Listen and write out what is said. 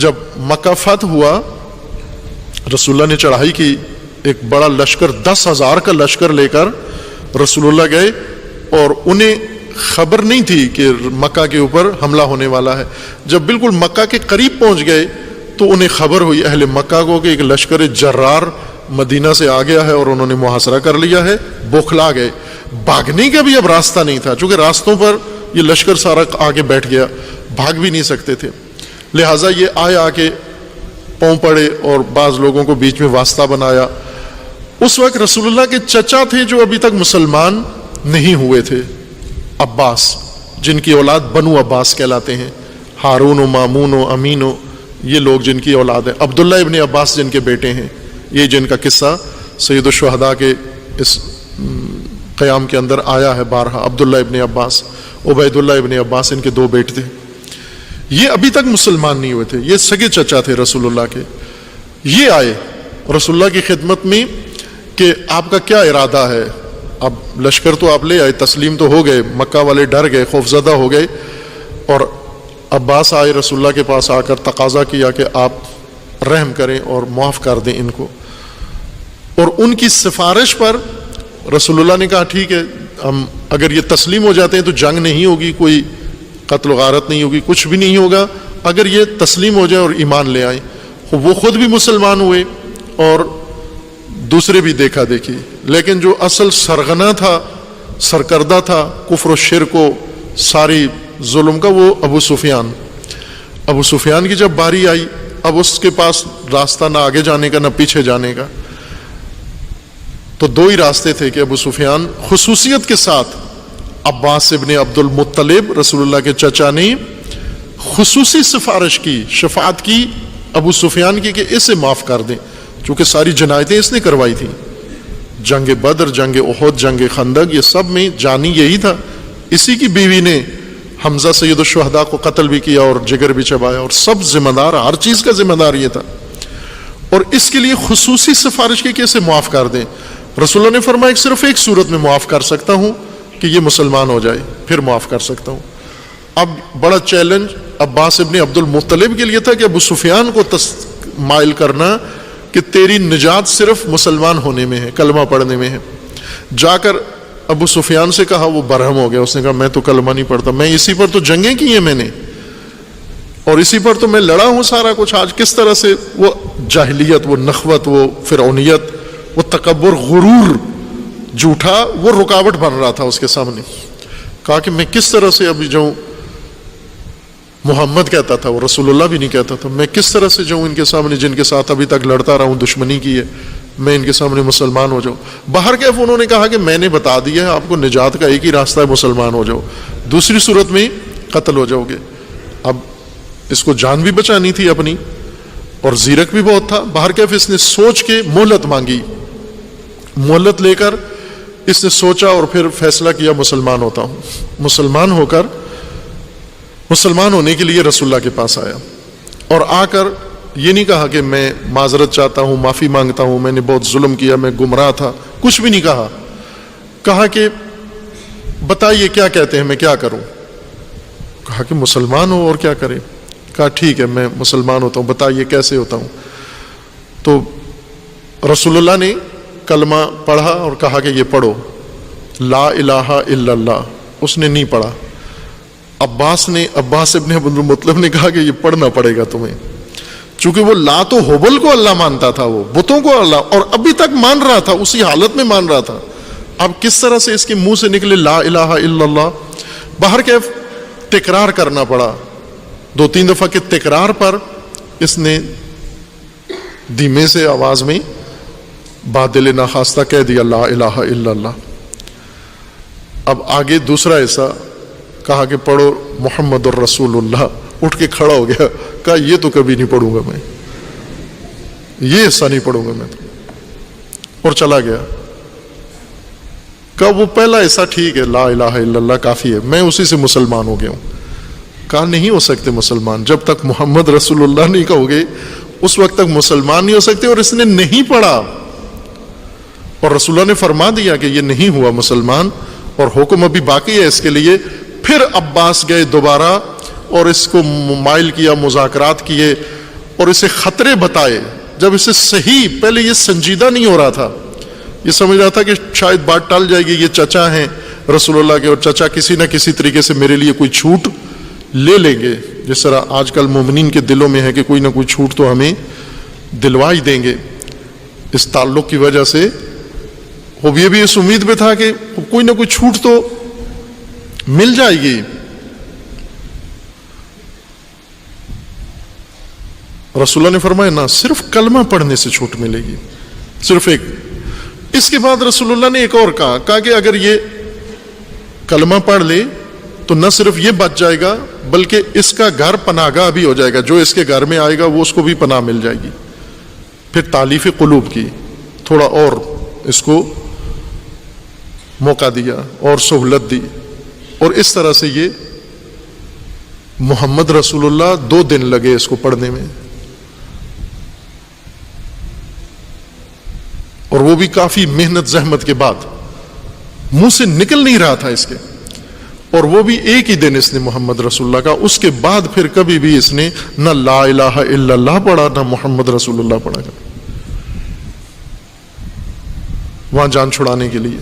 جب مکہ فتح ہوا رسول اللہ نے چڑھائی کی، ایک بڑا لشکر 10,000 کا لشکر لے کر رسول اللہ گئے، اور انہیں خبر نہیں تھی کہ مکہ کے اوپر حملہ ہونے والا ہے۔ جب بالکل مکہ کے قریب پہنچ گئے تو انہیں خبر ہوئی اہل مکہ کو کہ ایک لشکر جرار مدینہ سے آ گیا ہے اور انہوں نے محاصرہ کر لیا ہے، بوکھلا گئے۔ بھاگنے کا بھی اب راستہ نہیں تھا، چونکہ راستوں پر یہ لشکر سارا آگے بیٹھ گیا، بھاگ بھی نہیں سکتے تھے، لہٰذا یہ آ کے پاؤں پڑے اور بعض لوگوں کو بیچ میں واسطہ بنایا۔ اس وقت رسول اللہ کے چچا تھے جو ابھی تک مسلمان نہیں ہوئے تھے، عباس، جن کی اولاد بنو عباس کہلاتے ہیں، ہارون و مامون و امین و یہ لوگ جن کی اولاد ہے، عبداللہ ابن عباس جن کے بیٹے ہیں، یہ جن کا قصہ سید الشہداء کے اس قیام کے اندر آیا ہے بارہا۔ عبداللہ ابن عباس، عبید اللہ ابن عباس، ان کے 2 بیٹے تھے، یہ ابھی تک مسلمان نہیں ہوئے تھے، یہ سگے چچا تھے رسول اللہ کے۔ یہ آئے رسول اللہ کی خدمت میں کہ آپ کا کیا ارادہ ہے؟ اب لشکر تو آپ لے آئے، تسلیم تو ہو گئے، مکہ والے ڈر گئے، خوفزدہ ہو گئے، اور عباس آئے رسول اللہ کے پاس، آ کر تقاضا کیا کہ آپ رحم کریں اور معاف کر دیں ان کو، اور ان کی سفارش پر رسول اللہ نے کہا ٹھیک ہے، ہم اگر یہ تسلیم ہو جاتے ہیں تو جنگ نہیں ہوگی، کوئی قتل و غارت نہیں ہوگی، کچھ بھی نہیں ہوگا، اگر یہ تسلیم ہو جائیں اور ایمان لے آئیں۔ وہ خود بھی مسلمان ہوئے اور دوسرے بھی دیکھا دیکھی، لیکن جو اصل سرغنہ تھا، سرکردہ تھا کفر و شرک و ساری ظلم کا، وہ ابو سفیان کی جب باری آئی، اب اس کے پاس راستہ نہ آگے جانے کا نہ پیچھے جانے کا، تو 2 ہی راستے تھے کہ ابو سفیان خصوصیت کے ساتھ، عباس ابن عبد المطلب رسول اللہ کے چچا نے خصوصی سفارش کی، شفاعت کی ابو سفیان کی کہ اسے معاف کر دیں، چونکہ ساری جنایتیں اس نے کروائی تھیں، جنگ بدر، جنگ احد، جنگ خندق، یہ سب میں جانی یہی تھا، اسی کی بیوی نے حمزہ سید الشہداء کو قتل بھی کیا اور جگر بھی چبایا، اور سب ذمہ دار، ہر چیز کا ذمہ دار یہ تھا، اور اس کے لیے خصوصی سفارش کی کہ اسے معاف کر دیں۔ رسول اللہ نے فرمایا صرف ایک صورت میں معاف کر سکتا ہوں کہ یہ مسلمان ہو جائے، پھر معاف کر سکتا ہوں۔ اب بڑا چیلنج عباس ابن عبد المطلب کے لیے تھا کہ ابو سفیان کو مائل کرنا کہ تیری نجات صرف مسلمان ہونے میں ہے، کلمہ پڑھنے میں ہے۔ جا کر ابو سفیان سے کہا، وہ برہم ہو گیا، اس نے کہا میں تو کلمہ نہیں پڑھتا، میں اسی پر تو جنگیں کی ہیں میں نے، اور اسی پر تو میں لڑا ہوں سارا کچھ، آج کس طرح سے وہ جاہلیت، وہ نخوت، وہ فرعونیت، وہ تکبر، غرور جھوٹا، وہ رکاوٹ بن رہا تھا اس کے سامنے۔ کہا کہ میں کس طرح سے ابھی جاؤں، محمد کہتا تھا، وہ رسول اللہ بھی نہیں کہتا تھا، میں کس طرح سے جاؤں ان کے سامنے جن کے ساتھ ابھی تک لڑتا رہا ہوں، دشمنی کی ہے، میں ان کے سامنے مسلمان ہو جاؤں؟ باہر کیف انہوں نے کہا کہ میں نے بتا دیا ہے آپ کو، نجات کا ایک ہی راستہ ہے، مسلمان ہو جاؤ، دوسری صورت میں قتل ہو جاؤ گے۔ اب اس کو جان بھی بچانی تھی اپنی، اور زیرک بھی بہت تھا۔ باہر کیف اس نے سوچ کے مہلت مانگی، مہلت لے کر اس نے سوچا اور پھر فیصلہ کیا مسلمان ہوتا ہوں۔ مسلمان ہونے کے لیے رسول اللہ کے پاس آیا، اور آ کر یہ نہیں کہا کہ میں معذرت چاہتا ہوں، معافی مانگتا ہوں، میں نے بہت ظلم کیا، میں گمراہ تھا، کچھ بھی نہیں کہا۔ کہا کہ بتائیے کیا کہتے ہیں، میں کیا کروں؟ کہا کہ مسلمان ہو اور کیا کریں؟ کہا ٹھیک ہے میں مسلمان ہوتا ہوں، بتائیے کیسے ہوتا ہوں؟ تو رسول اللہ نے کلمہ پڑھا اور کہا کہ یہ پڑھو، لا الہ الا اللہ۔ اس نے نہیں پڑھا۔ عباس ابن عبد المطلب نے کہا کہ یہ پڑھنا پڑے گا تمہیں، چونکہ وہ لا تو حبل کو اللہ مانتا تھا، وہ بتوں کو اللہ، اور ابھی تک مان رہا تھا، اسی حالت میں مان رہا تھا۔ اب کس طرح سے اس کے منہ سے نکلے لا الہ الا اللہ؟ باہر کیف تکرار کرنا پڑا، 2-3 دفعہ کے تکرار پر اس نے دھیمے سے آواز میں بادل ناخواستہ کہہ دیا لا الہ الا اللہ۔ اب آگے دوسرا حصہ کہا کہ پڑھو محمد الرسول اللہ۔ اٹھ کے کھڑا ہو گیا، کہا یہ تو کبھی نہیں پڑھوں گا میں، یہ حصہ نہیں پڑھوں گا میں تو، اور چلا گیا۔ کہا وہ پہلا حصہ ٹھیک ہے، لا الہ الا اللہ کافی ہے، میں اسی سے مسلمان ہو گیا ہوں۔ کہا نہیں ہو سکتے مسلمان، جب تک محمد رسول اللہ نہیں کہو گے اس وقت تک مسلمان نہیں ہو سکتے۔ اور اس نے نہیں پڑھا، اور رسول اللہ نے فرما دیا کہ یہ نہیں ہوا مسلمان، اور حکم ابھی باقی ہے اس کے لیے۔ پھر عباس گئے دوبارہ اور اس کو مائل کیا، مذاکرات کیے، اور اسے خطرے بتائے، جب اسے صحیح، پہلے یہ سنجیدہ نہیں ہو رہا تھا، یہ سمجھ رہا تھا کہ شاید بات ٹال جائے گی، یہ چچا ہیں رسول اللہ کے، اور چچا کسی نہ کسی طریقے سے میرے لیے کوئی چھوٹ لے لیں گے، جس طرح آج کل مومنین کے دلوں میں ہے کہ کوئی نہ کوئی چھوٹ تو ہمیں دلوا ہی دیں گے اس تعلق کی وجہ سے۔ وہ یہ بھی اس امید میں تھا کہ کوئی نہ کوئی چھوٹ تو مل جائے گی۔ رسول اللہ نے فرمایا نہ، صرف کلمہ پڑھنے سے چھوٹ ملے گی، صرف ایک۔ اس کے بعد رسول اللہ نے ایک اور کہا کہ اگر یہ کلمہ پڑھ لے تو نہ صرف یہ بچ جائے گا بلکہ اس کا گھر پناہ گاہ بھی ہو جائے گا، جو اس کے گھر میں آئے گا وہ اس کو بھی پناہ مل جائے گی۔ پھر تالیف قلوب کی، تھوڑا اور اس کو موقع دیا اور سہولت دی، اور اس طرح سے یہ محمد رسول اللہ 2 دن لگے اس کو پڑھنے میں، اور وہ بھی کافی محنت زحمت کے بعد، منہ سے نکل نہیں رہا تھا اس کے، اور وہ بھی ایک ہی دن اس نے محمد رسول اللہ کا۔ اس کے بعد پھر کبھی بھی اس نے نہ لا الہ الا اللہ پڑھا، نہ محمد رسول اللہ پڑھا، وہاں جان چھڑانے کے لیے۔